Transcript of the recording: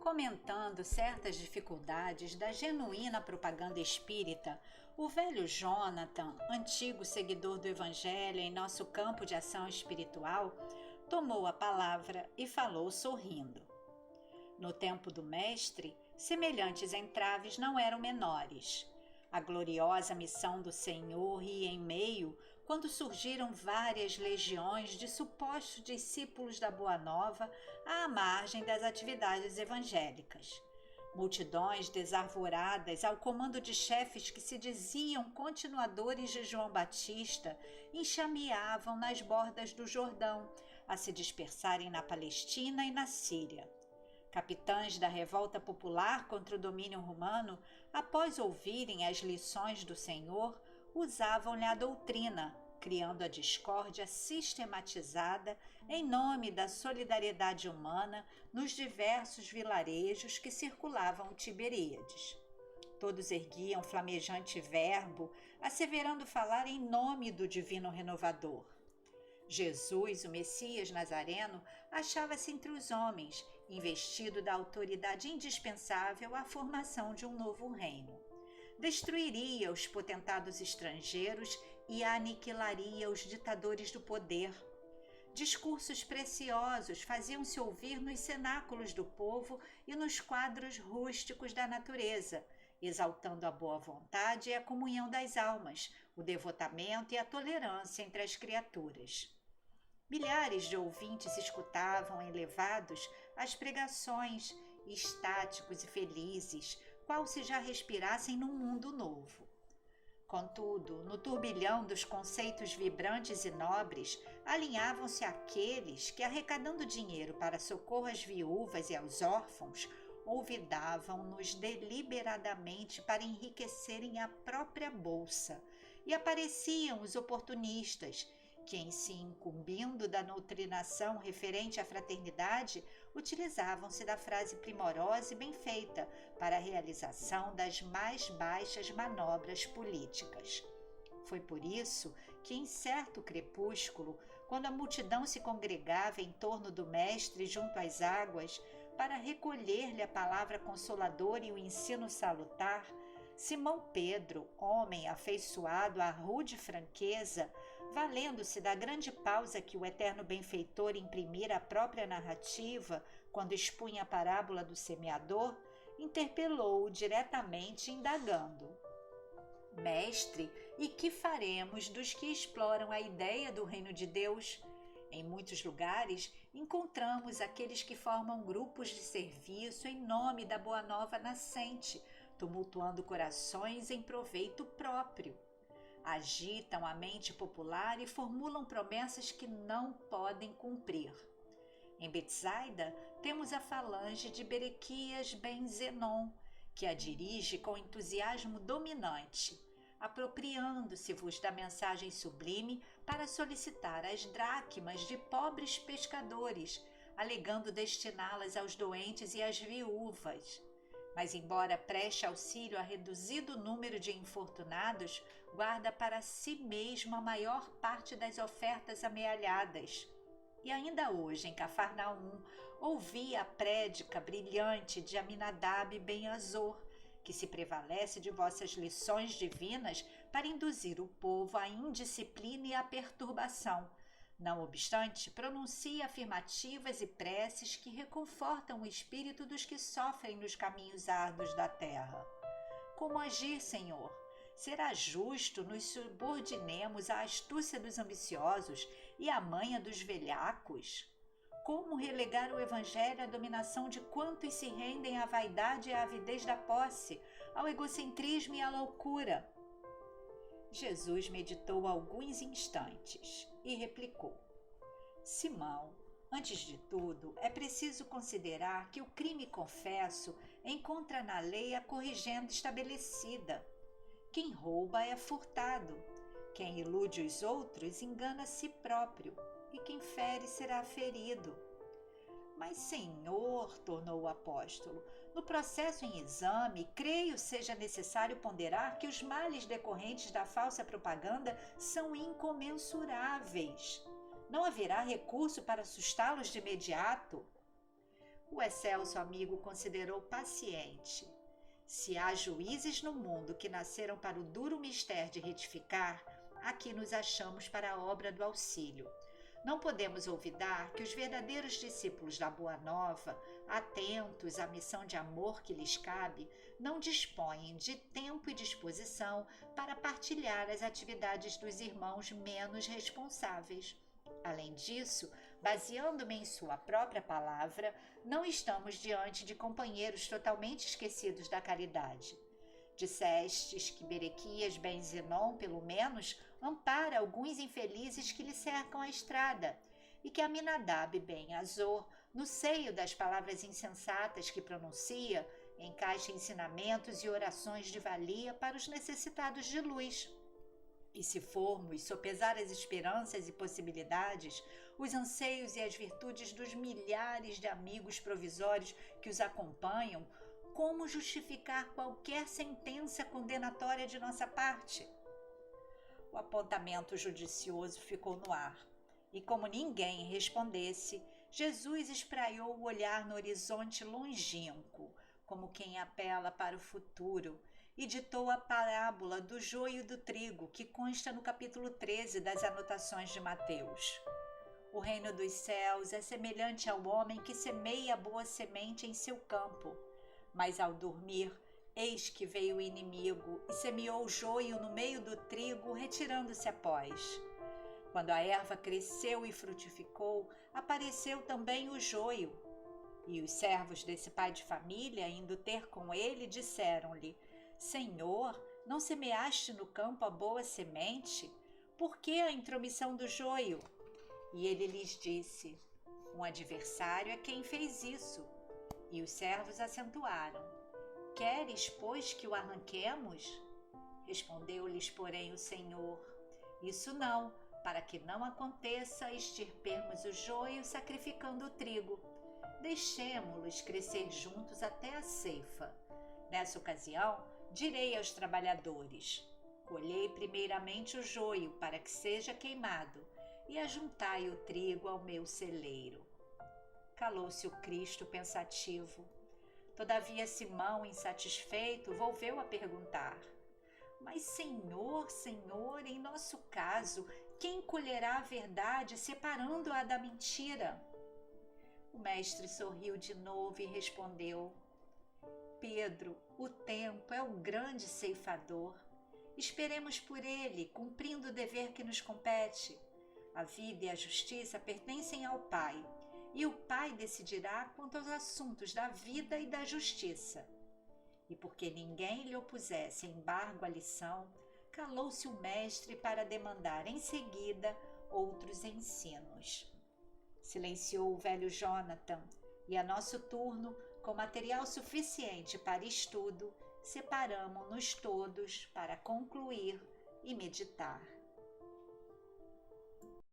Comentando certas dificuldades da genuína propaganda espírita, o velho Jonathan, antigo seguidor do Evangelho em nosso campo de ação espiritual, tomou a palavra e falou sorrindo. No tempo do Mestre, semelhantes entraves não eram menores. A gloriosa missão do Senhor ia em meio quando surgiram várias legiões de supostos discípulos da Boa Nova à margem das atividades evangélicas. Multidões desarvoradas ao comando de chefes que se diziam continuadores de João Batista enxameavam nas bordas do Jordão a se dispersarem na Palestina e na Síria. Capitães da revolta popular contra o domínio romano, após ouvirem as lições do Senhor, usavam-lhe a doutrina, criando a discórdia sistematizada em nome da solidariedade humana nos diversos vilarejos que circulavam Tiberíades. Todos erguiam flamejante verbo, asseverando falar em nome do Divino Renovador. Jesus, o Messias Nazareno, achava-se entre os homens, investido da autoridade indispensável à formação de um novo reino. Destruiria os potentados estrangeiros e aniquilaria os ditadores do poder. Discursos preciosos faziam-se ouvir nos cenáculos do povo e nos quadros rústicos da natureza, exaltando a boa vontade e a comunhão das almas, o devotamento e a tolerância entre as criaturas. Milhares de ouvintes escutavam elevados as pregações, estáticos e felizes, qual se já respirassem num mundo novo. Contudo, no turbilhão dos conceitos vibrantes e nobres, alinhavam-se aqueles que, arrecadando dinheiro para socorro às viúvas e aos órfãos, olvidavam-nos deliberadamente para enriquecerem a própria bolsa, e apareciam os oportunistas, que, em se incumbindo da doutrinação referente à fraternidade, utilizavam-se da frase primorosa e bem feita para a realização das mais baixas manobras políticas. Foi por isso que, em certo crepúsculo, quando a multidão se congregava em torno do Mestre junto às águas, para recolher-lhe a palavra consoladora e o ensino salutar, Simão Pedro, homem afeiçoado à rude franqueza, valendo-se da grande pausa que o eterno benfeitor imprimira à própria narrativa quando expunha a parábola do semeador, interpelou-o diretamente, indagando: Mestre, e que faremos dos que exploram a ideia do reino de Deus? Em muitos lugares, encontramos aqueles que formam grupos de serviço em nome da Boa Nova nascente, tumultuando corações em proveito próprio. Agitam a mente popular e formulam promessas que não podem cumprir. Em Betsaida, temos a falange de Berequias ben Zenon, que a dirige com entusiasmo dominante, apropriando-se-vos da mensagem sublime para solicitar as dracmas de pobres pescadores, alegando destiná-las aos doentes e às viúvas. Mas, embora preste auxílio a reduzido número de infortunados, guarda para si mesmo a maior parte das ofertas amealhadas. E ainda hoje, em Cafarnaum, ouvi a prédica brilhante de Aminadab ben Azor, que se prevalece de vossas lições divinas para induzir o povo à indisciplina e à perturbação. Não obstante, pronuncia afirmativas e preces que reconfortam o espírito dos que sofrem nos caminhos árduos da terra. Como agir, Senhor? Será justo nos subordinemos à astúcia dos ambiciosos e à manha dos velhacos? Como relegar o Evangelho à dominação de quantos se rendem à vaidade e à avidez da posse, ao egocentrismo e à loucura? Jesus meditou alguns instantes e replicou: Simão, antes de tudo, é preciso considerar que o crime confesso encontra na lei a corrigenda estabelecida. Quem rouba é furtado, quem ilude os outros engana a si próprio, e quem fere será ferido. Mas, Senhor, tornou o apóstolo, no processo em exame, creio seja necessário ponderar que os males decorrentes da falsa propaganda são incomensuráveis. Não haverá recurso para assustá-los de imediato. O excelso amigo considerou paciente. Se há juízes no mundo que nasceram para o duro mistério de retificar, aqui nos achamos para a obra do auxílio. Não podemos olvidar que os verdadeiros discípulos da Boa Nova, atentos à missão de amor que lhes cabe, não dispõem de tempo e disposição para partilhar as atividades dos irmãos menos responsáveis. Além disso, baseando-me em sua própria palavra, não estamos diante de companheiros totalmente esquecidos da caridade. Dissestes que Berequias ben Zenon, pelo menos, ampara alguns infelizes que lhe cercam a estrada, e que Aminadab ben Azor, no seio das palavras insensatas que pronuncia, encaixa ensinamentos e orações de valia para os necessitados de luz. E se formos sopesar as esperanças e possibilidades, os anseios e as virtudes dos milhares de amigos provisórios que os acompanham, como justificar qualquer sentença condenatória de nossa parte? O apontamento judicioso ficou no ar, e como ninguém respondesse, Jesus espraiou o olhar no horizonte longínquo, como quem apela para o futuro, e ditou a parábola do joio e do trigo, que consta no capítulo 13 das anotações de Mateus. O reino dos céus é semelhante ao homem que semeia a boa semente em seu campo, mas ao dormir, eis que veio o inimigo e semeou o joio no meio do trigo, retirando-se após. Quando a erva cresceu e frutificou, apareceu também o joio. E os servos desse pai de família, indo ter com ele, disseram-lhe: Senhor, não semeaste no campo a boa semente? Por que a intromissão do joio? E ele lhes disse: Um adversário é quem fez isso. E os servos acentuaram: Queres, pois, que o arranquemos? Respondeu-lhes, porém, o Senhor: Isso não, para que não aconteça extirpermos o joio sacrificando o trigo. Deixemo-los crescer juntos até a ceifa. Nessa ocasião, direi aos trabalhadores: Colhei primeiramente o joio para que seja queimado, e ajuntai o trigo ao meu celeiro. Calou-se o Cristo pensativo. Todavia Simão, insatisfeito, volveu a perguntar: Mas Senhor, Senhor, em nosso caso, quem colherá a verdade separando-a da mentira? O mestre sorriu de novo e respondeu: Pedro, o tempo é o grande ceifador. Esperemos por ele, cumprindo o dever que nos compete. A vida e a justiça pertencem ao Pai, e o Pai decidirá quanto aos assuntos da vida e da justiça. E porque ninguém lhe opusesse embargo à lição, calou-se o mestre para demandar em seguida outros ensinos. Silenciou o velho Jonathan, e a nosso turno, com material suficiente para estudo, separamo-nos todos para concluir e meditar.